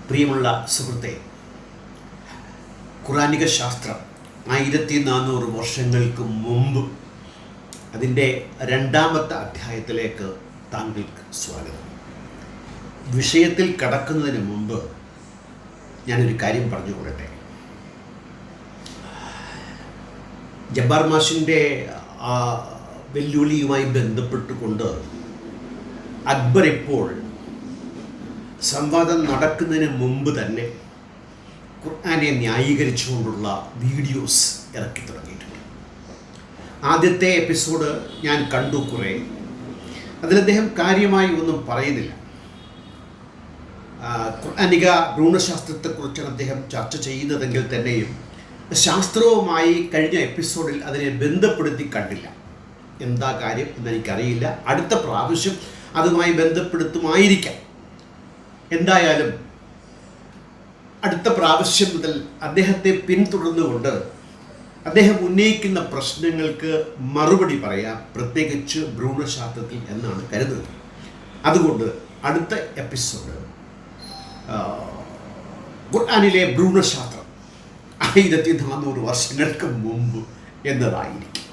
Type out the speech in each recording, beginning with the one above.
പ്രിയമുള്ള സുഹൃത്തെ, ഖുറാനിക ശാസ്ത്രം 1400 വർഷങ്ങൾക്ക് മുമ്പ് അതിൻ്റെ 2ാമത്തെ അധ്യായത്തിലേക്ക് താങ്കൾക്ക് സ്വാഗതം. വിഷയത്തിൽ കടക്കുന്നതിന് മുമ്പ് ഞാനൊരു കാര്യം പറഞ്ഞു കൊള്ളട്ടെ. ജബ്ബാർ മാഷിൻ്റെ ആ വെല്ലുവിളിയുമായി ബന്ധപ്പെട്ടുകൊണ്ട് അക്ബർ ഇപ്പോൾ സംവാദം നടക്കുന്നതിന് മുമ്പ് തന്നെ ഖുർആനെ ന്യായീകരിച്ചുകൊണ്ടുള്ള വീഡിയോസ് ഇറക്കി തുടങ്ങിയിട്ടുണ്ട്. ആദ്യത്തെ എപ്പിസോഡ് ഞാൻ കണ്ടു കുറേ. അതിൽ അദ്ദേഹം കാര്യമായി ഒന്നും പറയുന്നില്ല. ഖുർആനിക ഭ്രൂണശാസ്ത്രത്തെക്കുറിച്ചാണ് അദ്ദേഹം ചർച്ച ചെയ്യുന്നതെങ്കിൽ തന്നെയും ശാസ്ത്രവുമായി കഴിഞ്ഞ എപ്പിസോഡിൽ അതിനെ ബന്ധപ്പെടുത്തി കണ്ടില്ല. എന്താ കാര്യം എന്നെനിക്കറിയില്ല. അടുത്ത പ്രാവശ്യം അതുമായി ബന്ധപ്പെടുത്തുമായിരിക്കാം. എന്തായാലും അടുത്ത പ്രാവശ്യം മുതൽ അദ്ദേഹത്തെ പിന്തുടർന്നുകൊണ്ട് അദ്ദേഹം ഉന്നയിക്കുന്ന പ്രശ്നങ്ങൾക്ക് മറുപടി പറയാം, പ്രത്യേകിച്ച് ഭ്രൂണശാസ്ത്രത്തിൽ എന്നാണ് കരുതുന്നത്. അതുകൊണ്ട് അടുത്ത എപ്പിസോഡ് ഖുർആനിലെ ഭ്രൂണശാസ്ത്രം 1400 വർഷങ്ങൾക്ക് മുമ്പ് എന്നതായിരിക്കും.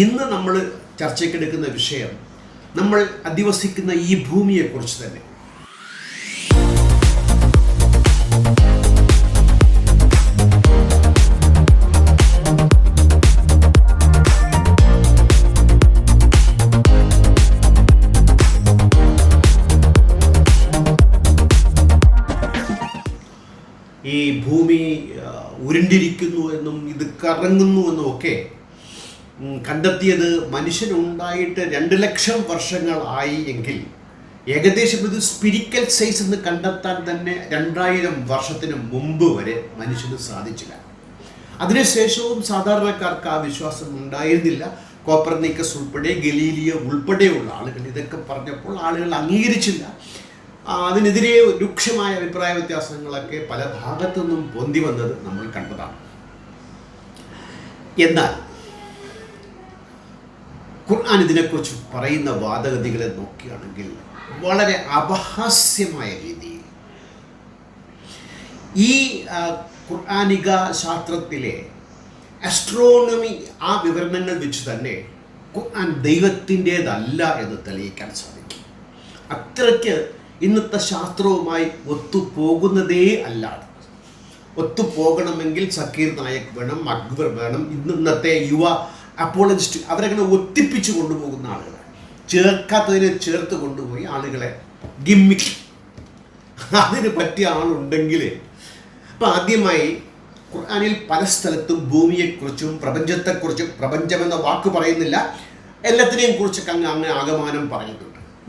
ഇന്ന് നമ്മൾ ചർച്ചയ്ക്കെടുക്കുന്ന വിഷയം നമ്മൾ അധിവസിക്കുന്ന ഈ ഭൂമിയെക്കുറിച്ച് തന്നെ. ഈ ഭൂമി ഉരുണ്ടിരിക്കുന്നു എന്നും ഇത് കറങ്ങുന്നു എന്നും ഒക്കെ കണ്ടെത്തിയത് മനുഷ്യനുണ്ടായിട്ട് 2 ലക്ഷം വർഷങ്ങളായി എങ്കിൽ ഏകദേശം ഇത് സ്പിരിക്കൽ സൈസ് എന്ന് കണ്ടെത്താൻ തന്നെ 2000 വർഷത്തിന് മുമ്പ് വരെ മനുഷ്യന് സാധിച്ചില്ല. അതിനുശേഷവും സാധാരണക്കാർക്ക് ആ വിശ്വാസം ഉണ്ടായിരുന്നില്ല. കോപ്പർനിക്കസ് ഉൾപ്പെടെ ഗലീലിയോ ഉൾപ്പെടെയുള്ള ആളുകൾ ഇതൊക്കെ പറഞ്ഞപ്പോൾ ആളുകൾ അംഗീകരിച്ചില്ല. അതിനെതിരെ രൂക്ഷമായ അഭിപ്രായ വ്യത്യാസങ്ങളൊക്കെ പല ഭാഗത്തു നിന്നും പൊന്തി വന്നത് നമ്മൾ കണ്ടതാണ്. എന്നാൽ ഖുർആൻ ഇതിനെക്കുറിച്ച് പറയുന്ന വാദഗതികളെ നോക്കുകയാണെങ്കിൽ വളരെ അപഹാസ്യമായ രീതിയിൽ ഈ ഖുർആനിക ശാസ്ത്രത്തിലെ ആസ്ട്രോണമി ആ വിവരണങ്ങൾ വെച്ച് തന്നെ ഖുർആൻ ദൈവത്തിൻ്റേതല്ല എന്ന് തെളിയിക്കാൻ സാധിക്കും. അത്രയ്ക്ക് ഇന്നത്തെ ശാസ്ത്രവുമായി ഒത്തുപോകുന്നതേ അല്ലാതെ. ഒത്തുപോകണമെങ്കിൽ സക്കീർ നായക് വേണം, അക്ബർ വേണം, ഇന്നത്തെ യുവ അപ്പോളജിസ്റ്റ് അവരങ്ങനെ ഒത്തിപ്പിച്ച് കൊണ്ടുപോകുന്ന ആളുകളെ, ചേർക്കാത്തതിനെ ചേർത്ത് കൊണ്ടുപോയി ആളുകളെ ഗിമ്മിക്ക് അതിന് പറ്റിയ ആളുണ്ടെങ്കിൽ. അപ്പം ആദ്യമായി ഖുർആനിൽ പല സ്ഥലത്തും ഭൂമിയെക്കുറിച്ചും പ്രപഞ്ചത്തെക്കുറിച്ചും, പ്രപഞ്ചമെന്ന വാക്ക് പറയുന്നില്ല, എല്ലാത്തിനെയും കുറിച്ചൊക്കെ അങ്ങനെ ആകമാനം പറയുന്നുണ്ട്.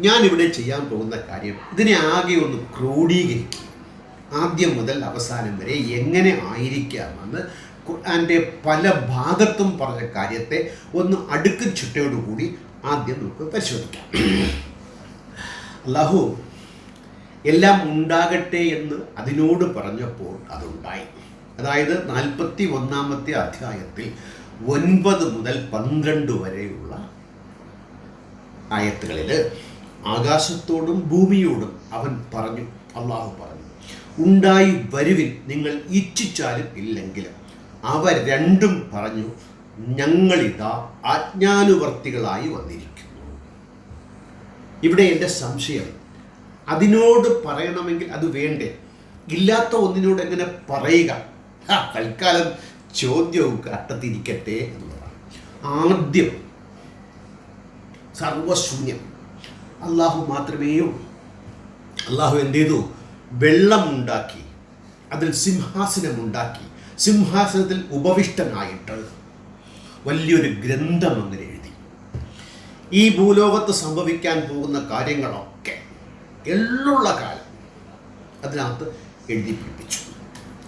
ഞാനിവിടെ ചെയ്യാൻ പോകുന്ന കാര്യം ഇതിനെ ആകെ ഒന്ന് ക്രോഡീകരിക്കുക, ആദ്യം മുതൽ അവസാനം വരെ എങ്ങനെ ആയിരിക്കാമെന്ന് ഖുർആൻ്റെ പല ഭാഗത്തും പറഞ്ഞ കാര്യത്തെ ഒന്ന് അടുക്കും ചിട്ടയോടുകൂടി ആദ്യം നമുക്ക് പരിശോധിക്കാം. അല്ലാഹു എല്ലാം ഉണ്ടാകട്ടെ എന്ന് അതിനോട് പറഞ്ഞപ്പോൾ അതുണ്ടായി. അതായത് 41ാമത്തെ അധ്യായത്തിൽ 9 മുതൽ 12 വരെയുള്ള ആയത്തുകളിൽ ആകാശത്തോടും ഭൂമിയോടും അവൻ പറഞ്ഞു, അള്ളാഹു പറഞ്ഞു, ഉണ്ടായി വരുവിൻ, നിങ്ങൾ ഇച്ഛിച്ചാലും ഇല്ലെങ്കിലും. അവ രണ്ടും പറഞ്ഞു, ഞങ്ങളിതാ ആജ്ഞാനുവർത്തികളായി വന്നിരിക്കുന്നു. ഇവിടെ എൻ്റെ സംശയം, അതിനോട് പറയണമെങ്കിൽ അത് വേണ്ടേ? ഇല്ലാത്ത ഒന്നിനോട് എങ്ങനെ പറയുക? തൽക്കാലം ചോദ്യവും അട്ടത്തിരിക്കട്ടെ എന്നുള്ളതാണ്. ആദ്യം സർവശൂന്യം, അള്ളാഹു മാത്രമേ ഉള്ളൂ. അള്ളാഹു എന്ത് ചെയ്തു? വെള്ളമുണ്ടാക്കി, അതിൽ സിംഹാസനമുണ്ടാക്കി, സിംഹാസനത്തിൽ ഉപവിഷ്ടനായിട്ട് വലിയൊരു ഗ്രന്ഥം അങ്ങനെ എഴുതി. ഈ ഭൂലോകത്ത് സംഭവിക്കാൻ പോകുന്ന കാര്യങ്ങളൊക്കെ എള്ളുള്ള കാലം അതിനകത്ത് എഴുതി പിടിപ്പിച്ചു.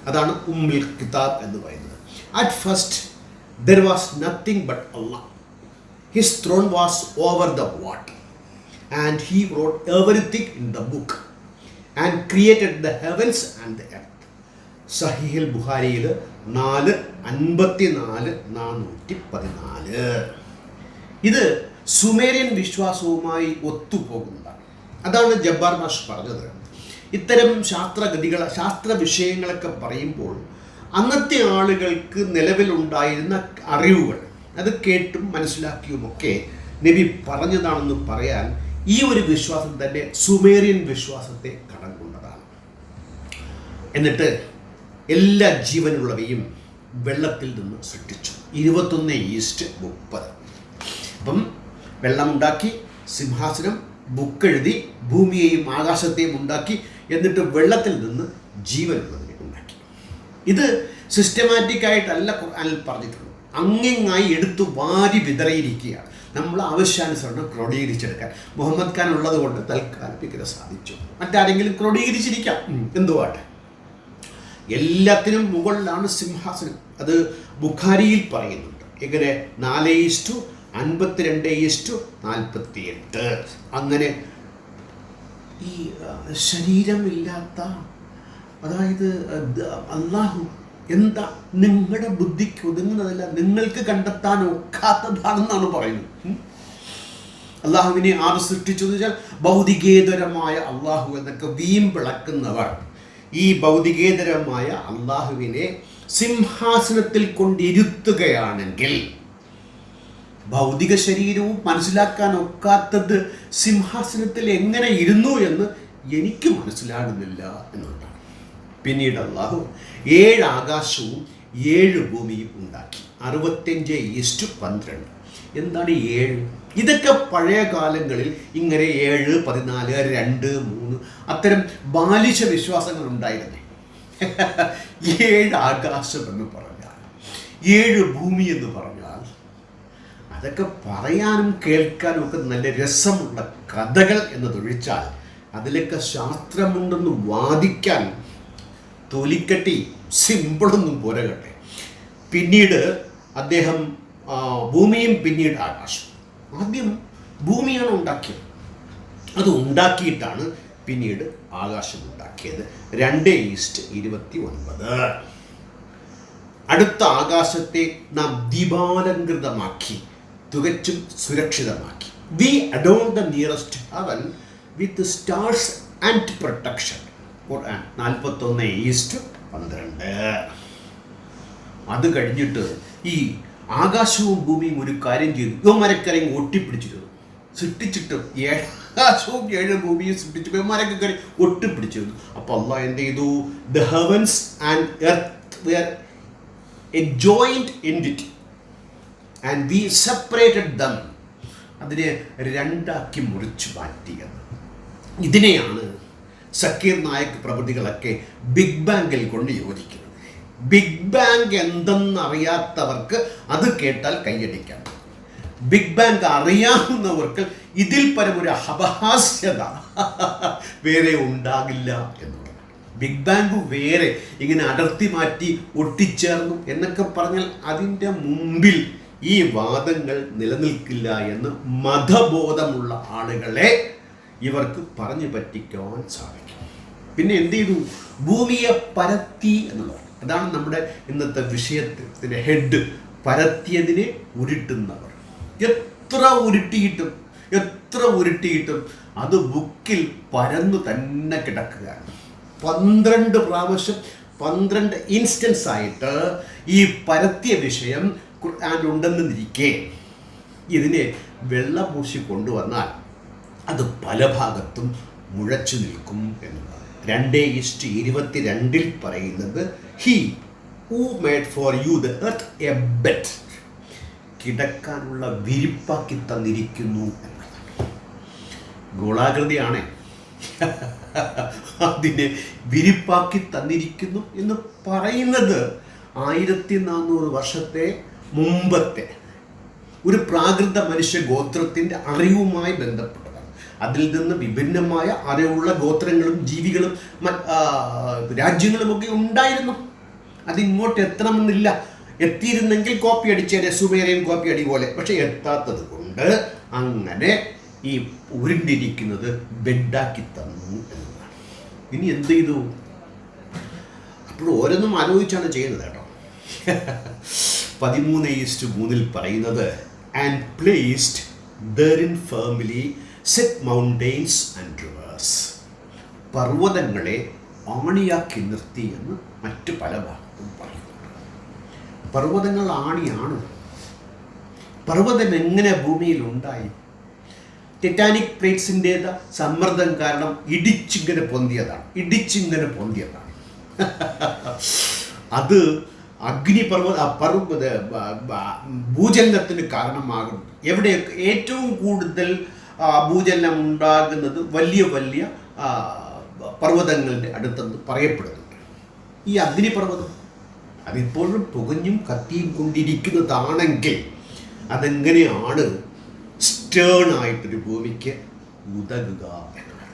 അതാണ് ഉമ്മുൽ കിതാബ് എന്ന് പറയുന്നത്. At first there was nothing but Allah. His throne was over the water and he wrote everything in the book and created the heavens and the earth. സഹീഹ് അൽ ബുഖാരിയിൽ 454-414. ഇത് സുമേറിയൻ വിശ്വാസവുമായി ഒത്തുപോകുന്നതാണ്. അതാണ് ജബ്ബാർ മാഷ് പറഞ്ഞത്. ഇത്തരം ശാസ്ത്ര വിഷയങ്ങളൊക്കെ പറയുമ്പോൾ അന്നത്തെ ആളുകൾക്ക് നിലവിലുണ്ടായിരുന്ന അറിവുകൾ അത് കേട്ടും മനസ്സിലാക്കിയുമൊക്കെ നബി പറഞ്ഞതാണെന്ന് പറയാൻ ഈ ഒരു വിശ്വാസം തന്നെ സുമേറിയൻ വിശ്വാസത്തെ കടം കൊണ്ടതാണ്. എന്നിട്ട് എല്ലാ ജീവനുള്ളവയും വെള്ളത്തിൽ നിന്ന് സൃഷ്ടിച്ചു. 21:30. അപ്പം വെള്ളമുണ്ടാക്കി, സിംഹാസനം, ബുക്കെഴുതി, ഭൂമിയെയും ആകാശത്തെയും ഉണ്ടാക്കി, എന്നിട്ട് വെള്ളത്തിൽ നിന്ന് ജീവനുള്ളതിനെ ഉണ്ടാക്കി. ഇത് സിസ്റ്റമാറ്റിക്കായിട്ടല്ല ഖുർആനിൽ പറഞ്ഞിട്ടുള്ളൂ, അങ്ങിങ്ങായി എടുത്തു വാരി വിതറിയിരിക്കുകയാണ്. നമ്മൾ ആവശ്യാനുസരണം ക്രോഡീകരിച്ചെടുക്കാൻ മുഹമ്മദ് ഖാൻ ഉള്ളത് കൊണ്ട് തൽക്കാലം ഇങ്ങനെ സാധിച്ചു. മറ്റാരെങ്കിലും ക്രോഡീകരിച്ചിരിക്കാം, എന്തുവാട്ടെ. എല്ലാത്തിനും മുകളിലാണ് സിംഹാസനം. അത് ബുഖാരിയിൽ പറയുന്നുണ്ട്. എങ്ങനെ 4:52:48. അങ്ങനെ ഈ ശരീരമില്ലാത്ത, അതായത് അള്ളാഹു എന്താ നിങ്ങളുടെ ബുദ്ധിക്ക് ഒതുങ്ങുന്നതല്ല, നിങ്ങൾക്ക് കണ്ടെത്താൻ ഒക്കാത്തതാണെന്നാണ് പറയുന്നത്. അള്ളാഹുവിനെ ആര് സൃഷ്ടിച്ചു എന്ന് വെച്ചാൽ ഭൗതികേതരമായ അള്ളാഹു എന്നൊക്കെ വീമ്പിളക്കുന്നവർ ഈ ഭൗതികേതരമായ അള്ളാഹുവിനെ സിംഹാസനത്തിൽ കൊണ്ടിരുത്തുകയാണെങ്കിൽ ഭൗതിക ശരീരവും മനസ്സിലാക്കാൻ ഒക്കാത്തത് സിംഹാസനത്തിൽ എങ്ങനെ ഇരുന്നു എന്ന് എനിക്ക് മനസ്സിലാകുന്നില്ല എന്നുള്ളതാണ്. പിന്നീട് അള്ളാഹു 7 ആകാശവും 7 ഭൂമിയും ഉണ്ടാക്കി. 65:12. എന്താണ് 7? ഇതൊക്കെ പഴയ കാലങ്ങളിൽ ഇങ്ങനെ 7, 14, 2, 3 അത്തരം ബാലിശ വിശ്വാസങ്ങൾ ഉണ്ടായിരുന്നേ. 7 ആകാശം എന്ന് പറഞ്ഞാൽ, 7 ഭൂമി എന്ന് പറഞ്ഞാൽ, അതൊക്കെ പറയാനും കേൾക്കാനും ഒക്കെ നല്ല രസമുള്ള കഥകൾ എന്നതൊഴിച്ചാൽ അതിലൊക്കെ ശാസ്ത്രമുണ്ടെന്ന് വാദിക്കാൻ തൊലിക്കട്ടി സിമ്പിളൊന്നും പോരകട്ടെ. പിന്നീട് അദ്ദേഹം ഭൂമിയും പിന്നീട് ആകാശം. ആദ്യം ഭൂമിയാണ് ഉണ്ടാക്കിയത്. അത് ഉണ്ടാക്കിയിട്ടാണ് പിന്നീട് ആകാശം ഉണ്ടാക്കിയത്. 2:29. അടുത്ത ആകാശത്തെ നാം ദീപാലങ്കൃതമാക്കി, തികച്ചും സുരക്ഷിതമാക്കി. We adorn the nearest heaven with stars and protection. Quran 41:12. അത് കഴിഞ്ഞിട്ട് ഈ ആകാശവും ഭൂമിയും ഒരു കാര്യം ചെയ്തു. ഇവന്മാരക്കരയും ഒട്ടിപ്പിടിച്ചിരുന്നു. സൃഷ്ടിച്ചിട്ട് 7 ആകാശവും 7 ഭൂമിയും സൃഷ്ടിച്ചു ഇവന്മാരൊക്കെ കറി ഒട്ടിപ്പിടിച്ചിരുന്നു. അപ്പോൾ അള്ളാഹ് എന്ത് ചെയ്തു? The heavens and earth were a joint entity and we separated them. അതിനെ 2ആക്കി മുറിച്ചു മാറ്റിയത്. ഇതിനെയാണ് സക്കീർ നായക് പ്രവൃത്തികളൊക്കെ ബിഗ് ബാങ്കിൽ കൊണ്ട് യോജിക്കുന്നത്. ബിഗ് ബാങ്ക് എന്തെന്നറിയാത്തവർക്ക് അത് കേട്ടാൽ കൈയടിക്കാം. ബിഗ് ബാങ്ക് അറിയാവുന്നവർക്ക് ഇതിൽ പരം ഒരു അപഹാസ്യത വേറെ ഉണ്ടാകില്ല എന്നുള്ളത്. ബിഗ് ബാങ്ക് വേറെ ഇങ്ങനെ അടർത്തി മാറ്റി ഒട്ടിച്ചേർന്നു എന്നൊക്കെ പറഞ്ഞാൽ അതിൻ്റെ മുമ്പിൽ ഈ വാദങ്ങൾ നിലനിൽക്കില്ല എന്ന് മതബോധമുള്ള ആളുകളെ ഇവർക്ക് പറഞ്ഞു പറ്റിക്കാൻ സാധിക്കും. പിന്നെ എന്ത് ചെയ്തു? ഭൂമിയെ പരത്തി എന്നുള്ളത്. അതാണ് നമ്മുടെ ഇന്നത്തെ വിഷയത്തിൻ്റെ ഹെഡ്. പരത്തിയതിനെ ഉരുട്ടുന്നവർ. എത്ര ഉരുട്ടിയിട്ടും അത് ബുക്കിൽ പരന്നു തന്നെ കിടക്കുകയാണ്. 12 പ്രാവശ്യം 12 ഇൻസ്റ്റൻസ് ആയിട്ട് ഈ പരത്തിയ വിഷയം ഖുർആനിലുണ്ടെന്നിരിക്കെ ഇതിനെ വെള്ളപൂശി കൊണ്ടുവന്നാൽ അത് പല ഭാഗത്തും മുഴച്ചു നിൽക്കും എന്നതാണ്. 2:22 പറയുന്നത് he who made for you the earth a bed. കിടക്കാനുള്ള വിരിപ്പാക്കി തന്നിരിക്കുന്നു എന്നതാണ്. ഗോളാകൃതിയാണ്, അതിനെ വിരിപ്പാക്കി തന്നിരിക്കുന്നു എന്ന് പറയുന്നത് 1400 വർഷത്തെ മുമ്പത്തെ ഒരു പ്രാകൃത മനുഷ്യ ഗോത്രത്തിൻ്റെ അറിവുമായി ബന്ധപ്പെട്ടതാണ്. അതിൽ നിന്ന് വിഭിന്നമായ അറിവുള്ള ഗോത്രങ്ങളും ജീവികളും രാജ്യങ്ങളുമൊക്കെ ഉണ്ടായിരുന്നു. അതിങ്ങോട്ട് എത്തണമെന്നില്ല. എത്തിയിരുന്നെങ്കിൽ കോപ്പി അടിച്ചേനെ, സുമേറിയൻ കോപ്പി അടി പോലെ. പക്ഷെ എത്താത്തത് കൊണ്ട് അങ്ങനെ ഈ ഉരുണ്ടിരിക്കുന്നത് ബെഡാക്കി തന്നു എന്നതാണ്. ഇനി എന്ത് ചെയ്തു? അപ്പോൾ ഓരോന്നും ആലോചിച്ചാണ് ചെയ്യുന്നത് കേട്ടോ. 13:3 പറയുന്നത് and placed therein firmly set mountains and rivers. പർവ്വതങ്ങളെ ആണിയാക്കി നിർത്തി എന്ന് മറ്റു പല ഭാഗത്തും പറയുന്നുണ്ട്. പർവ്വതങ്ങൾ ആണിയാണ്. പർവ്വതം എങ്ങനെ ഭൂമിയിലുണ്ടായി? ടിറ്റാനിക് പ്ലേറ്റ്സിൻ്റെ സമ്മർദ്ദം കാരണം ഇടിച്ചിങ്ങനെ പൊന്തിയതാണ്. അത് ഭൂചലനത്തിന് കാരണമാകുന്നു. എവിടെയൊക്കെ ഏറ്റവും കൂടുതൽ ഭൂചലനം ഉണ്ടാകുന്നത് വലിയ വലിയ പർവ്വതങ്ങളുടെ അടുത്തെന്ന് പറയപ്പെടുന്നുണ്ട്. ഈ അഗ്നിപർവ്വതം അതിപ്പോഴും പുകഞ്ഞും കത്തിയും കൊണ്ടിരിക്കുന്നതാണെങ്കിൽ അതെങ്ങനെയാണ് സ്റ്റേണായിട്ടൊരു ഭൂമിക്ക് ഉതകുക എന്നതാണ്.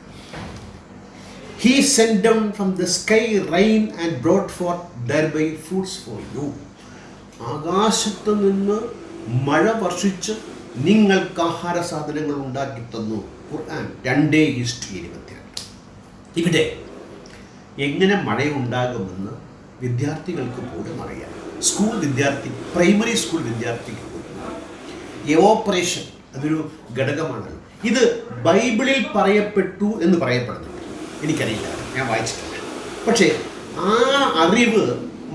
He sent down from the sky rain and brought forth thereby foods for you. ആകാശത്ത് നിന്ന് മഴ വർഷിച്ച് നിങ്ങൾക്ക് ആഹാര സാധനങ്ങൾ ഉണ്ടാക്കി തന്നു. ഖുർആൻ 2:22. ഇവിടെ എങ്ങനെ മഴയുണ്ടാകുമെന്ന് വിദ്യാർത്ഥികൾക്ക് പോലും അറിയാം. പ്രൈമറി സ്കൂൾ വിദ്യാർത്ഥിക്ക് പോലും എവോപ്പറേഷൻ അതൊരു ഘടകമാണല്ലോ. ഇത് ബൈബിളിൽ പറയപ്പെട്ടു എന്ന് പറയപ്പെടുന്നുണ്ട്. എനിക്കറിയില്ല, ഞാൻ വായിച്ചിട്ടില്ല. പക്ഷേ ആ അറിവ്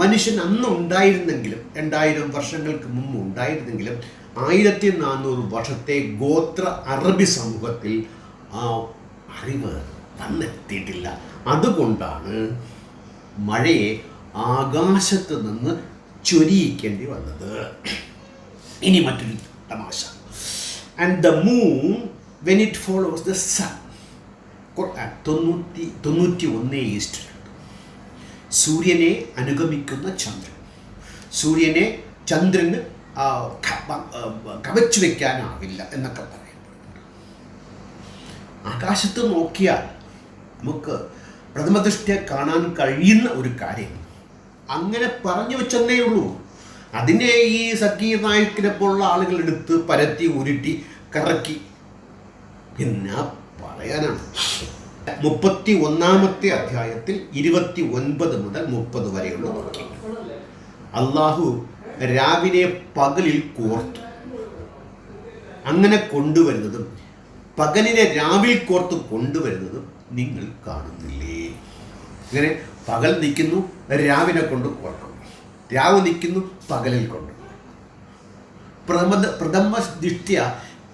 മനുഷ്യൻ അന്ന് ഉണ്ടായിരുന്നെങ്കിലും 2000 വർഷങ്ങൾക്ക് മുമ്പ് ഉണ്ടായിരുന്നെങ്കിലും 1400 വർഷത്തെ ഗോത്ര അറബി സമൂഹത്തിൽ ആ അറിവ് വന്നെത്തിയിട്ടില്ല. അതുകൊണ്ടാണ് മഴയെ ആകാശത്ത് നിന്ന് ചൊരിയിക്കേണ്ടി വന്നത്. ഇനി മറ്റൊരു തമാശ. And the moon when it follows the sun. 91:2. സൂര്യനെ അനുഗമിക്കുന്ന ചന്ദ്രൻ. സൂര്യനെ ചന്ദ്രന് കവച്ചു വയ്ക്കാനാവില്ല എന്നൊക്കെ പറയപ്പെടുന്നുണ്ട്. ആകാശത്ത് നോക്കിയാൽ നമുക്ക് പ്രഥമദൃഷ്ട്യാ കാണാൻ കഴിയുന്ന ഒരു കാര്യം അങ്ങനെ പറഞ്ഞു വെച്ചെന്നേ ഉള്ളൂ. അതിനെ ഈ സക്കീർ നായിക്കിനെ പോലുള്ള ആളുകൾ എടുത്ത് പരത്തി ഉരുട്ടി കറക്കി പിന്നെ പറയാനാണ്. 31-ാമത്തെ അധ്യായത്തിൽ 29 മുതൽ 30 വരെയുള്ള വാക്യങ്ങൾ. അള്ളാഹു രാവിനെ പകലിൽ കോർത്തു. അങ്ങനെ കൊണ്ടുവരുന്നതും പകലിനെ രാവിൽ കോർത്ത് കൊണ്ടുവരുന്നതും നിങ്ങൾ കാണുന്നില്ലേ? ഇങ്ങനെ പകൽ നിൽക്കുന്നു, രാവിനെ കൊണ്ട് കോർക്കുന്നു, രാവ് നിൽക്കുന്നു, പകലിൽ കൊണ്ട്. പ്രഥമ ദൃഷ്ട്യ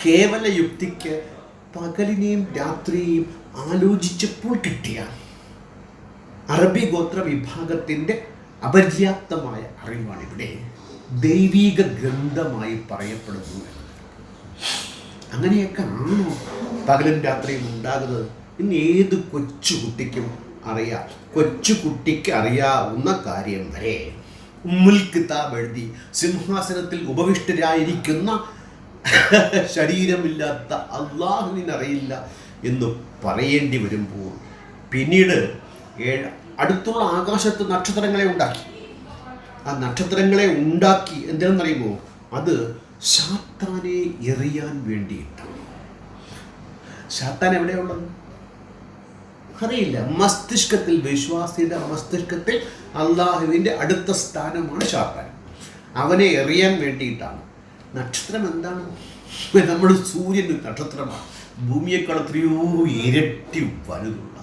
കേവല യുക്തിക്ക് പകലിനെയും രാത്രിയെയും ആലോചിച്ചപ്പോൾ കിട്ടിയ അറബി ഗോത്ര വിഭാഗത്തിൻ്റെ അപര്യാപ്തമായ അറിവാണ് ഇവിടെ ദൈവീക ഗ്രന്ഥമായി പറയപ്പെടുന്നു. അങ്ങനെയൊക്കെ ആണോ പകലും രാത്രിയും ഉണ്ടാകുന്നത്? ഇന്ന് ഏത് കൊച്ചുകുട്ടിക്കും അറിയാം. കൊച്ചുകുട്ടിക്ക് അറിയാവുന്ന കാര്യം വരെ ഉമ്മുൽ കിതാബ് എഴുതി സിംഹാസനത്തിൽ ഉപവിഷ്ടരായിരിക്കുന്ന ശരീരമില്ലാത്ത അള്ളാഹുവിനറിയില്ല എന്ന് പറയേണ്ടി വരുമ്പോൾ പിന്നീട് അടുത്തുള്ള ആകാശത്ത് നക്ഷത്രങ്ങളെ ഉണ്ടാക്കി. ആ നക്ഷത്രങ്ങളെ ഉണ്ടാക്കി എന്തിനെന്നറിയുമോ? അത് സാത്താനെ എറിയാൻ വേണ്ടിയിട്ടാണ്. സാത്താൻ എവിടെയുള്ളത് അറിയില്ല. മസ്തിഷ്കത്തിൽ, വിശ്വാസിയുടെ മസ്തിഷ്കത്തിൽ അള്ളാഹുവിൻ്റെ അടുത്ത സ്ഥാനമാണ് സാത്താൻ. അവനെ എറിയാൻ വേണ്ടിയിട്ടാണ്. നക്ഷത്രം എന്താണ്? നമ്മുടെ സൂര്യൻ നക്ഷത്രമാണ്. ഭൂമിയേക്കാൾ എത്രയോ ഇരട്ടി വലുതുള്ള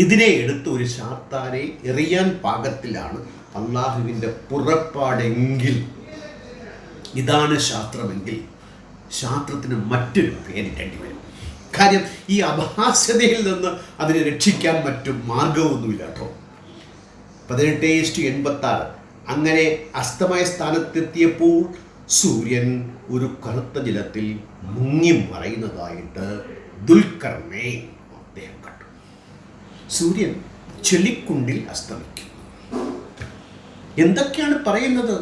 ഇതിനെ എടുത്ത് ഒരു സാത്താനെ എറിയാൻ പാകത്തിലാണ് അള്ളാഹുവിൻ്റെ പുറപ്പാടെങ്കിൽ, ഇതാണ് ശാസ്ത്രമെങ്കിൽ ശാസ്ത്രത്തിന് മറ്റൊരു പേരിടേണ്ടി വരും. കാര്യം ഈ അപഹാസ്യതയിൽ നിന്ന് അതിനെ രക്ഷിക്കാൻ മറ്റു മാർഗമൊന്നുമില്ല കേട്ടോ. 18:86. അങ്ങനെ അസ്തമയ സ്ഥാനത്തെത്തിയപ്പോൾ സൂര്യൻ ഒരു കറുത്ത ജലത്തിൽ മുങ്ങി മറയുന്നതായിട്ട് ദുൽഖർനൈൻ അദ്ദേഹം കണ്ടു. സൂര്യൻ ചെളിക്കുണ്ടിൽ അസ്തമിക്കും. എന്തൊക്കെയാണ് പറയുന്നത്?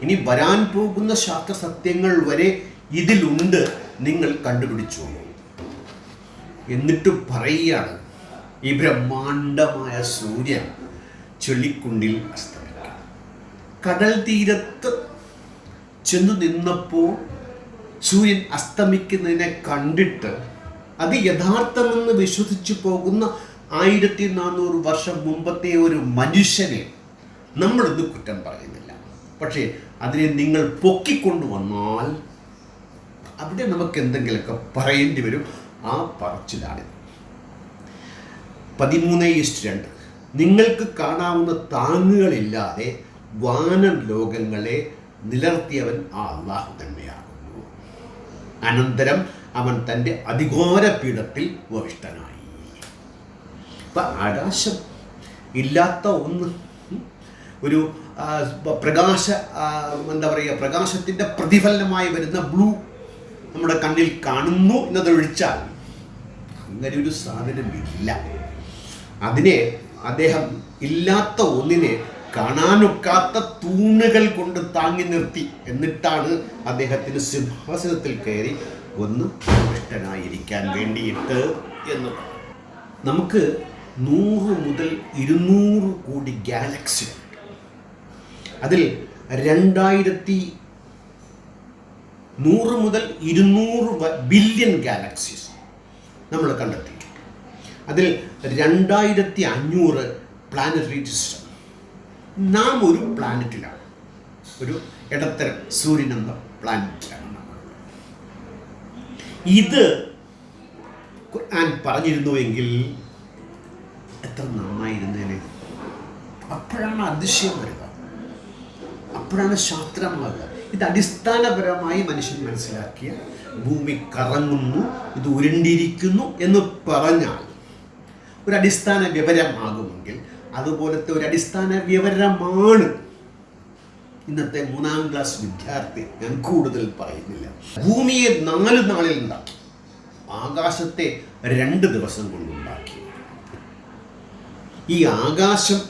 ഇനി വരാൻ പോകുന്ന ശാസ്ത്ര സത്യങ്ങൾ വരെ ഇതിലുണ്ട്, നിങ്ങൾ കണ്ടുപിടിച്ചോളൂ. എന്നിട്ട് പറയുകയാണ് ഈ ബ്രഹ്മാണ്ഡമായ സൂര്യൻ ചെളിക്കുണ്ടിൽ അസ്തമിക്കും. കടൽ തീരത്ത് ചെന്നു നിന്നപ്പോൾ സൂര്യൻ അസ്തമിക്കുന്നതിനെ കണ്ടിട്ട് അത് യഥാർത്ഥമെന്ന് വിശ്വസിച്ചു പോകുന്ന 1400 വർഷം മുമ്പത്തെ ഒരു മനുഷ്യനെ നമ്മളിത് കുറ്റം പറയുന്നില്ല. പക്ഷേ അതിനെ നിങ്ങൾ പൊക്കിക്കൊണ്ടുവന്നാൽ അവിടെ നമുക്ക് എന്തെങ്കിലുമൊക്കെ പറയേണ്ടി വരും. ആ പറച്ചിലാണിത്. 13:2. നിങ്ങൾക്ക് കാണാവുന്ന താങ്ങുകളില്ലാതെ വാനം ലോകങ്ങളെ നിലർത്തിയവൻ ആ അള്ളാഹു തന്നെയാകുന്നു. അനന്തരം അവൻ തൻ്റെ അധികാരപീഠത്തിൽ ഉപവിഷ്ടനായി. ഇപ്പം ആകാശം ഇല്ലാത്ത ഒന്ന്, ഒരു പ്രകാശത്തിൻ്റെ പ്രതിഫലനമായി വരുന്ന ബ്ലൂ നമ്മുടെ കണ്ണിൽ കാണുന്നു എന്നതൊഴിച്ചാൽ അങ്ങനെ ഒരു സാധനമില്ല. അതിനെ അദ്ദേഹം ഇല്ലാത്ത ഒന്നിനെ കാണാനൊക്കാത്ത തൂണുകൾ കൊണ്ട് താങ്ങി നിർത്തി. എന്നിട്ടാണ് അദ്ദേഹത്തിന് സിംഹാസനത്തിൽ കയറി ഒന്ന് ഇഷ്ടനായിരിക്കാൻ വേണ്ടിയിട്ട് എന്ന്. നമുക്ക് 100 മുതൽ 200 കോടി ഗാലക്സി, അതിൽ 100 മുതൽ 200 ബില്യൺ ഗാലക്സീസ് നമ്മൾ കണ്ടെത്തിയിട്ടുണ്ട്. അതിൽ 2500 പ്ലാനറ്ററി സിസ്റ്റം. നാം ഒരു പ്ലാനറ്റിലാണ്, ഒരു ഇടത്തരം സൂര്യൻ എന്ന പ്ലാനറ്റിലാണ് നമ്മൾ. ഇത് ഖുർആൻ പറഞ്ഞിരുന്നുവെങ്കിൽ എത്ര നന്നായിരുന്നേനെ. അപ്പോഴാണ് അതിശയം വരിക, അപ്പോഴാണ് ശാസ്ത്രമാകുക. ഇത് അടിസ്ഥാനപരമായി മനുഷ്യൻ മനസ്സിലാക്കിയ ഭൂമി കറങ്ങുന്നു, ഇത് ഉരുണ്ടിരിക്കുന്നു എന്ന് പറഞ്ഞാൽ ഒരു അടിസ്ഥാന വിവരമാകുമെങ്കിൽ അതുപോലത്തെ ഒരു അടിസ്ഥാന വിവരമാണ് ഇന്നത്തെ 3ാം ക്ലാസ് വിദ്യാർത്ഥി. ഞാൻ കൂടുതൽ പറയുന്നില്ല. ഭൂമിയെ 4 നാളിൽ ഉണ്ടാക്കി, ആകാശത്തെ 2 ദിവസം കൊണ്ടുണ്ടാക്കി. ഈ ആകാശം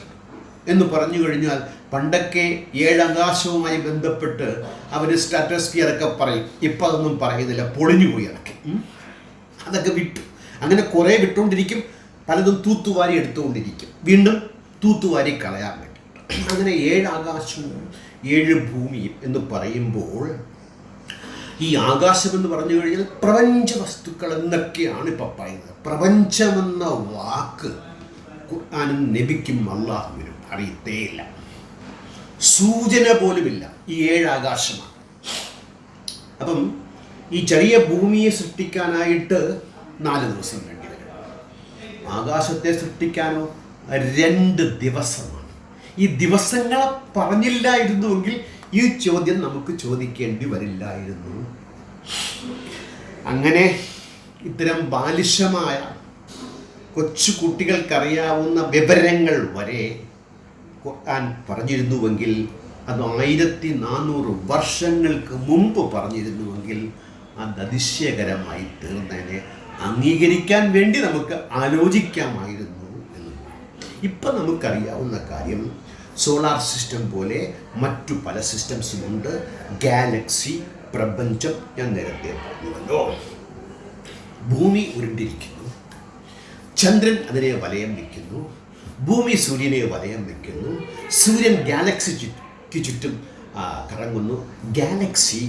എന്ന് പറഞ്ഞു കഴിഞ്ഞാൽ പണ്ടൊക്കെ 7 ആകാശവുമായി ബന്ധപ്പെട്ട് അവർ സ്ട്രാറ്റോസ്ഫിയർ ഒക്കെ പറയും. ഇപ്പം അതൊന്നും പറയുന്നില്ല, പൊളിഞ്ഞു പോയി അതൊക്കെ. അതൊക്കെ വിട്ടു. അങ്ങനെ കുറേ വിട്ടുകൊണ്ടിരിക്കും, പലതും തൂത്തുവാരി എടുത്തുകൊണ്ടിരിക്കും, വീണ്ടും തൂത്തുവാരി കളയാൻ വേണ്ടി. അങ്ങനെ 7 ആകാശവും 7 ഭൂമിയും എന്ന് പറയുമ്പോൾ ഈ ആകാശം എന്ന് പറഞ്ഞു കഴിഞ്ഞാൽ പ്രപഞ്ച വസ്തുക്കൾ എന്നൊക്കെയാണ് ഇപ്പം പറയുന്നത്. പ്രപഞ്ചമെന്ന വാക്ക് ഖുർആനും നബിക്കും അള്ളാഹുവിനും അറിയത്തേയില്ല, സൂചന പോലുമില്ല. ഈ 7 ആകാശമാണ്. അപ്പം ഈ ചെറിയ ഭൂമിയെ സൃഷ്ടിക്കാനായിട്ട് 4 ദിവസം വേണ്ടി വരും. ആകാശത്തെ സൃഷ്ടിക്കാനോ 2 ദിവസമാണ്. ഈ ദിവസങ്ങളെ പറഞ്ഞില്ലായിരുന്നുവെങ്കിൽ ഈ ചോദ്യം നമുക്ക് ചോദിക്കേണ്ടി വരില്ലായിരുന്നു. അങ്ങനെ ഇത്തരം ബാലിശമായ കൊച്ചു കുട്ടികൾക്കറിയാവുന്ന വിവരങ്ങൾ വരെ ഖുർആൻ പറഞ്ഞിരുന്നുവെങ്കിൽ, അത് 1400 വർഷങ്ങൾക്ക് മുമ്പ് പറഞ്ഞിരുന്നുവെങ്കിൽ അത് അതിശയകരമായി തീർന്നതിനെ അംഗീകരിക്കാൻ വേണ്ടി നമുക്ക് ആലോചിക്കാമായിരുന്നു എന്ന്. ഇപ്പം നമുക്കറിയാവുന്ന കാര്യം, സോളാർ സിസ്റ്റം പോലെ മറ്റു പല സിസ്റ്റംസുമുണ്ട്. ഗാലക്സി, പ്രപഞ്ചം, ഞാൻ നേരത്തെ പറഞ്ഞുവല്ലോ. ഭൂമി ഉരുണ്ടിരിക്കുന്നു, ചന്ദ്രൻ അതിനെ വലയം വയ്ക്കുന്നു, ഭൂമി സൂര്യനെ വലയം വയ്ക്കുന്നു, സൂര്യൻ ഗാലക്സിക്ക് ചുറ്റും കറങ്ങുന്നു, ഗാലക്സി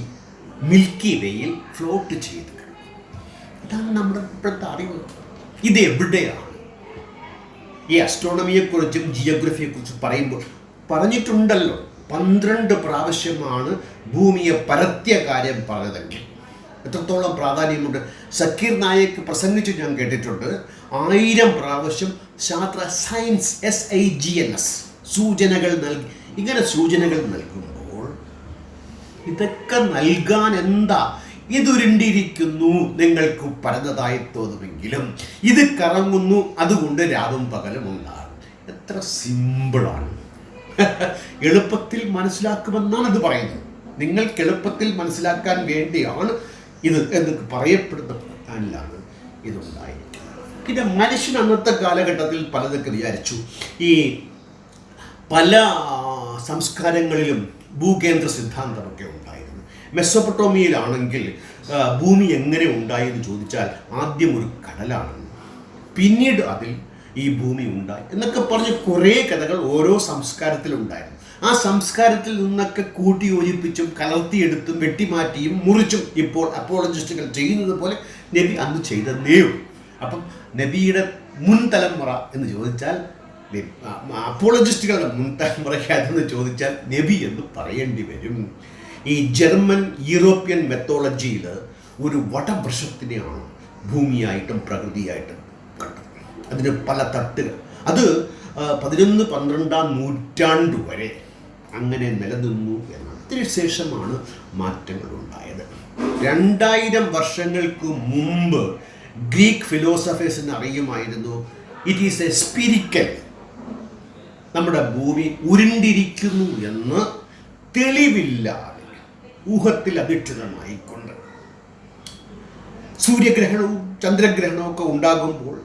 മിൽക്കി വേയിൽ ഫ്ലോട്ട് ചെയ്ത് കിടക്കുന്നു. ഇതാണ് നമ്മുടെ ഇപ്പോഴത്തെ അറിവ്. ഇത് എവിടെയാണ്? ഈ അസ്ട്രോണമിയെക്കുറിച്ചും ജിയോഗ്രഫിയെക്കുറിച്ചും പറയുമ്പോൾ പറഞ്ഞിട്ടുണ്ടല്ലോ, 12 പ്രാവശ്യമാണ് ഭൂമിയെ പരത്തിയ കാര്യം പറഞ്ഞതെങ്കിൽ എത്രത്തോളം പ്രാധാന്യമുണ്ട്. സക്കീർ നായക്ക് പ്രസംഗിച്ച് ഞാൻ കേട്ടിട്ടുണ്ട്. 1000 പ്രാവശ്യം ശാസ്ത്ര സയൻസ് SIGNS സൂചനകൾ നൽകി. ഇങ്ങനെ സൂചനകൾ നൽകുമ്പോൾ ഇതൊക്കെ നൽകാൻ എന്താ? ഇതുരുണ്ടിരിക്കുന്നു, നിങ്ങൾക്ക് പരന്നതായി തോന്നുമെങ്കിലും ഇത് കറങ്ങുന്നു, അതുകൊണ്ട് രാവും പകലും ഉണ്ടാകും. എത്ര സിമ്പിളാണ്. എളുപ്പത്തിൽ മനസ്സിലാക്കുമെന്നാണ് ഇത് പറയുന്നത്. നിങ്ങൾക്ക് എളുപ്പത്തിൽ മനസ്സിലാക്കാൻ വേണ്ടിയാണ് ഇത് എന്ന് പറയപ്പെടുന്നതിലാണ് ഇതുണ്ടായിരിക്കുന്നത്. പിന്നെ മനുഷ്യൻ അന്നത്തെ കാലഘട്ടത്തിൽ പലതൊക്കെ വിചാരിച്ചു. ഈ പല സംസ്കാരങ്ങളിലും ഭൂകേന്ദ്ര സിദ്ധാന്തമൊക്കെ ഉണ്ടായിരുന്നു. മെസ്സൊപ്പൊട്ടോമിയയിലാണെങ്കിൽ ഭൂമി എങ്ങനെ ഉണ്ടായെന്ന് ചോദിച്ചാൽ ആദ്യം ഒരു കടലാണ്, പിന്നീട് അതിൽ ഈ ഭൂമി ഉണ്ടായി എന്നൊക്കെ പറഞ്ഞ് കുറേ കഥകൾ ഓരോ സംസ്കാരത്തിലുണ്ടായിരുന്നു. ആ സംസ്കാരത്തിൽ നിന്നൊക്കെ കൂട്ടി യോജിപ്പിച്ചും കലർത്തിയെടുത്തും വെട്ടിമാറ്റിയും മുറിച്ചും ഇപ്പോൾ അപ്പോളജിസ്റ്റുകൾ ചെയ്യുന്നത് പോലെ നബി അന്ന് ചെയ്തതേയുള്ളൂ. അപ്പം നബിയുടെ മുൻ തലമുറ എന്ന് ചോദിച്ചാൽ, അപ്പോളജിസ്റ്റുകളുടെ മുൻ തലമുറയ്ക്ക് അതെന്ന് ചോദിച്ചാൽ നബി എന്ന് പറയേണ്ടി വരും. ഈ ജർമ്മൻ യൂറോപ്യൻ മെത്തോളജിയിൽ ഒരു വടവൃക്ഷത്തിനെയാണ് ഭൂമിയായിട്ടും പ്രകൃതിയായിട്ടും കണ്ടത്. അതിന് പല തട്ടുകൾ. അത് 11-12 നൂറ്റാണ്ട് വരെ അങ്ങനെ നിലനിന്നു എന്നാണ്. അതിനുശേഷമാണ് മാറ്റങ്ങൾ ഉണ്ടായത്. 2000 വർഷങ്ങൾക്ക് മുമ്പ് ഗ്രീക്ക് ഫിലോസഫേഴ്സിന് അറിയുമായിരുന്നു ഇറ്റ് ഈസ് എ സ്പിരിക്കൽ, നമ്മുടെ ഭൂമി ഉരുണ്ടിരിക്കുന്നു എന്ന് തെളിവില്ലാതെ ഊഹത്തിൽ അധിഷ്ഠിതമായിക്കൊണ്ട് സൂര്യഗ്രഹണവും ചന്ദ്രഗ്രഹണവും ഒക്കെ ഉണ്ടാകുമ്പോൾ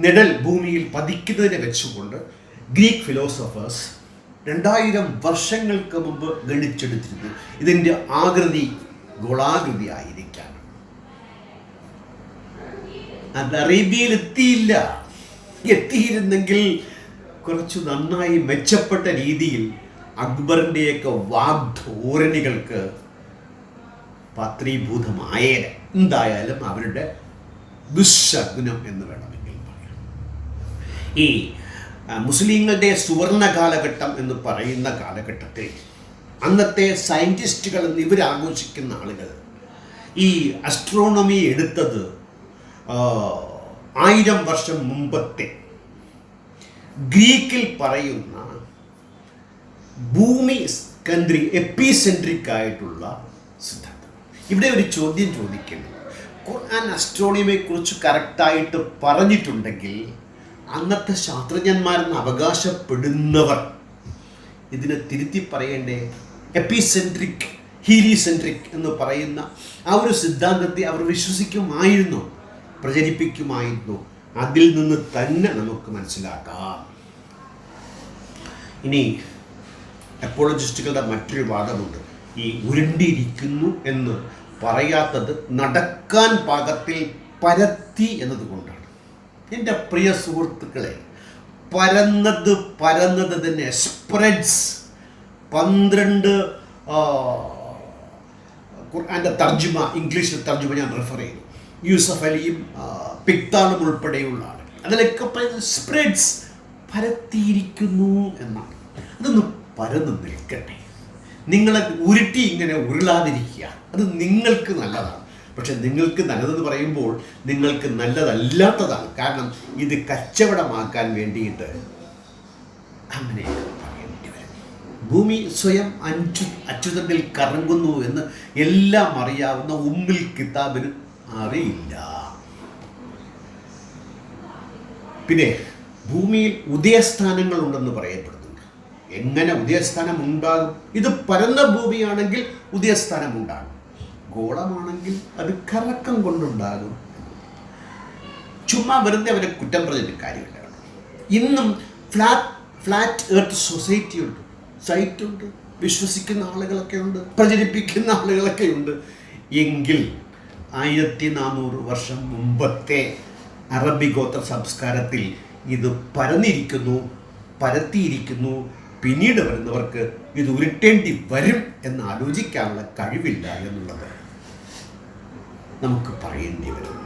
നിഴൽ ഭൂമിയിൽ പതിക്കുന്നതിനെ വെച്ചുകൊണ്ട് ഗ്രീക്ക് ഫിലോസഫേഴ്സ് 2000 വർഷങ്ങൾക്ക് മുമ്പ് ഗണിച്ചെടുത്തിരുന്നു ഇതിൻ്റെ ആകൃതി ഗോളാകൃതി ആയിരിക്കാം. അത് അറേബ്യയിൽ എത്തിയിരുന്നെങ്കിൽ കുറച്ച് നന്നായി മെച്ചപ്പെട്ട രീതിയിൽ അക്ബറിൻ്റെയൊക്കെ വാഗ്ധോരണികൾക്ക് പാത്രീഭൂതമായേനെ. എന്തായാലും അവരുടെ ദുശകുനം എന്ന് വേണമെങ്കിൽ പറയാം. ഈ മുസ്ലിങ്ങളുടെ സുവർണ കാലഘട്ടം എന്ന് പറയുന്ന കാലഘട്ടത്തിൽ അന്നത്തെ സയൻറ്റിസ്റ്റുകൾ എന്ന് ഇവരാഘോഷിക്കുന്ന ആളുകൾ ഈ അസ്ട്രോണമി എടുത്തത് 1000 വർഷം മുമ്പത്തെ ഗ്രീക്കിൽ പറയുന്ന ഭൂമി എപ്പിസെൻട്രിക് ആയിട്ടുള്ള സിദ്ധാന്തം. ഇവിടെ ഒരു ചോദ്യം ചോദിക്കുന്നത്, ഖുർആൻ അസ്ട്രോണമിയെ കുറിച്ച് കറക്റ്റായിട്ട് പറഞ്ഞിട്ടുണ്ടെങ്കിൽ അന്നത്തെ ശാസ്ത്രജ്ഞന്മാരെന്ന് അവകാശപ്പെടുന്നവർ ഇതിനെ തിരുത്തി പറയേണ്ടേ? എപ്പിസെൻട്രിക് ഹീലിസെൻട്രിക് എന്ന് പറയുന്ന ആ ഒരു സിദ്ധാന്തത്തെ അവർ വിശ്വസിക്കുമായിരുന്നു, പ്രചരിപ്പിക്കുമായിരുന്നു. അതിൽ നിന്ന് തന്നെ നമുക്ക് മനസ്സിലാക്കാം. ഇനി അപ്പോളജിസ്റ്റുകളുടെ മറ്റൊരു വാദമുണ്ട്. ഈ ഉരുണ്ടിരിക്കുന്നു എന്ന് പറയാത്തത് നടക്കാൻ പാകത്തിൽ പരത്തി എന്നതുകൊണ്ടാണ്. എൻ്റെ പ്രിയ സുഹൃത്തുക്കളെ, പരന്നത് തന്നെ സ്പ്രെഡ്സ്. 12 ഖുർആൻ്റെ തർജുമ, ഇംഗ്ലീഷിൽ തർജുമ ഞാൻ റെഫർ ചെയ്തു. യൂസഫ് അലിയും പിക്താളും ഉൾപ്പെടെയുള്ള ആൾ അതിലൊക്കെ പറയുന്നത് സ്പ്രെഡ്സ്, പരത്തിയിരിക്കുന്നു എന്നാണ്. അതൊന്ന് പരന്ന് നിൽക്കട്ടെ. നിങ്ങളെ ഉരുട്ടി ഇങ്ങനെ ഉരുളാതിരിക്കുക, അത് നിങ്ങൾക്ക് നല്ലതാണ്. പക്ഷെ നിങ്ങൾക്ക് നല്ലതെന്ന് പറയുമ്പോൾ നിങ്ങൾക്ക് നല്ലതല്ലാത്തതാണ്. കാരണം ഇത് കച്ചവടമാക്കാൻ വേണ്ടിയിട്ട് അങ്ങനെയൊക്കെ പറയേണ്ടി വരും. ഭൂമി സ്വയം അച്യുതത്തിൽ കറങ്ങുന്നു എന്ന് എല്ലാം അറിയാവുന്ന ഉമ്മുൽ കിതാബിന് അറിയില്ല. പിന്നെ ഭൂമിയിൽ ഉദയസ്ഥാനങ്ങൾ ഉണ്ടെന്ന് പറയപ്പെടുന്നുണ്ട്. എങ്ങനെ ഉദയസ്ഥാനം ഉണ്ടാകും? ഇത് പരന്ന ഭൂമിയാണെങ്കിൽ ഉദയസ്ഥാനം ഉണ്ടാകും, ഗോളമാണെങ്കിൽ അത് കറക്കം കൊണ്ടുണ്ടാകും. ചുമ്മാ വെറുതെ അവരെ കുറ്റം പറഞ്ഞിട്ട് കാര്യമില്ല. ഇന്നും ഫ്ലാറ്റ് എർത്ത് സൊസൈറ്റി ഉണ്ട്, സൈറ്റുണ്ട്, വിശ്വസിക്കുന്ന ആളുകളൊക്കെ ഉണ്ട്, പ്രചരിപ്പിക്കുന്ന ആളുകളൊക്കെ ഉണ്ട്. എങ്കിൽ 1400 വർഷം മുമ്പത്തെ അറബി ഗോത്ര സംസ്കാരത്തിൽ ഇത് പരത്തിയിരിക്കുന്നു. പിന്നീട് വരുന്നവർക്ക് ഇത് ഉരുട്ടേണ്ടി വരും എന്ന് ആലോചിക്കാനുള്ള കഴിവില്ല എന്നുള്ളത് നമുക്ക് പറയേണ്ടി വരും.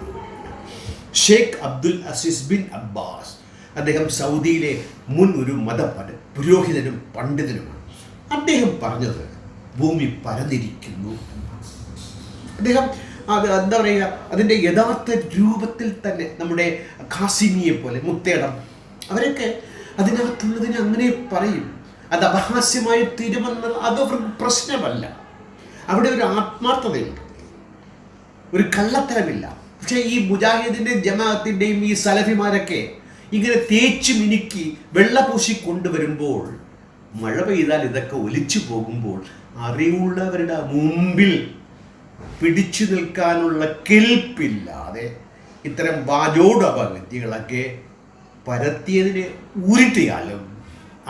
Sheikh Abdul Aziz bin Abbas, അദ്ദേഹം സൗദിയിലെ മുൻ ഒരു പുരോഹിതനും പണ്ഡിതനുമാണ്. അദ്ദേഹം പറഞ്ഞത് ഭൂമി പരന്നിരിക്കുന്നു. അദ്ദേഹം എന്താ പറയുക, അതിൻ്റെ യഥാർത്ഥ രൂപത്തിൽ തന്നെ നമ്മുടെ ഖാസിമിയെ പോലെ, മുത്തേടം, അവരൊക്കെ അതിനകത്തുള്ളതിനെ അങ്ങനെ പറയും. അത് അപഹാസ്യമായി തീരുമെന്നുള്ള അതവർക്ക് പ്രശ്നമല്ല. അവിടെ ഒരു ആത്മാർത്ഥതയുണ്ട്, ഒരു കള്ളത്തരമില്ല. പക്ഷേ ഈ മുജാഹിദിൻ്റെയും ജമാഅത്തിൻ്റെയും ഈ സലഫിമാരൊക്കെ ഇങ്ങനെ തേച്ച് മിനുക്കി വെള്ളപൂശി കൊണ്ടുവരുമ്പോൾ, മഴ പെയ്താൽ ഇതൊക്കെ ഒലിച്ചു പോകുമ്പോൾ അറിവുള്ളവരുടെ മുമ്പിൽ പിടിച്ചു നിൽക്കാനുള്ള കെൽപ്പില്ലാതെ ഇത്തരം വാചോടപഗതികളൊക്കെ പരത്തിയതിനെ ഉരുട്ടിയാലും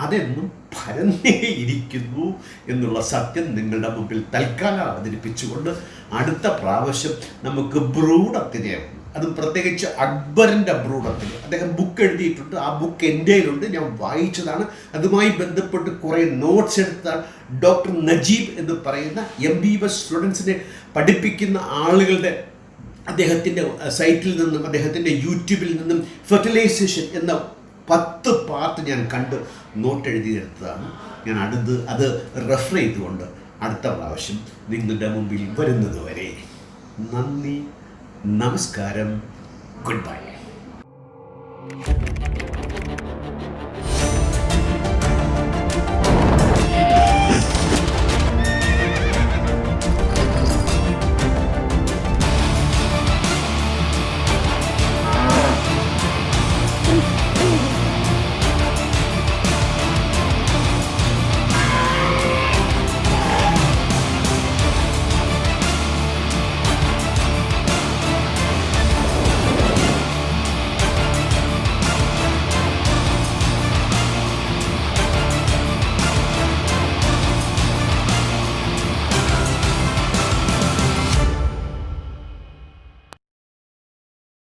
അതെന്നും പരന്നേ ഇരിക്കുന്നു എന്നുള്ള സത്യം നിങ്ങളുടെ മുമ്പിൽ തൽക്കാലം അവതരിപ്പിച്ചുകൊണ്ട് അടുത്ത പ്രാവശ്യം നമുക്ക് ഭ്രൂഢത്തിനെ, അതും പ്രത്യേകിച്ച് അക്ബറിൻ്റെ ഭ്രൂഢത്തിന് അദ്ദേഹം ബുക്ക് എഴുതിയിട്ടുണ്ട്. ആ ബുക്ക് എൻ്റെ കയ്യിലുണ്ട്, ഞാൻ വായിച്ചതാണ്. അതുമായി ബന്ധപ്പെട്ട് കുറേ നോട്ട്സ് എടുത്താണ്. ഡോക്ടർ നജീബ് എന്ന് പറയുന്ന MBBS സ്റ്റുഡൻസിനെ പഠിപ്പിക്കുന്ന ആളുകളുടെ അദ്ദേഹത്തിൻ്റെ സൈറ്റിൽ നിന്നും അദ്ദേഹത്തിൻ്റെ യൂട്യൂബിൽ നിന്നും ഫെർട്ടിലൈസേഷൻ എന്ന 10 പാർട്ട് ഞാൻ കണ്ട് നോട്ട് എഴുതിയെടുത്തതാണ്. ഞാൻ അത് റെഫർ ചെയ്തുകൊണ്ട് അടുത്ത പ്രാവശ്യം നിങ്ങളുടെ മുമ്പിൽ വരുന്നത് വരെ നന്ദി, നമസ്കാരം, ഗുഡ് ബൈ.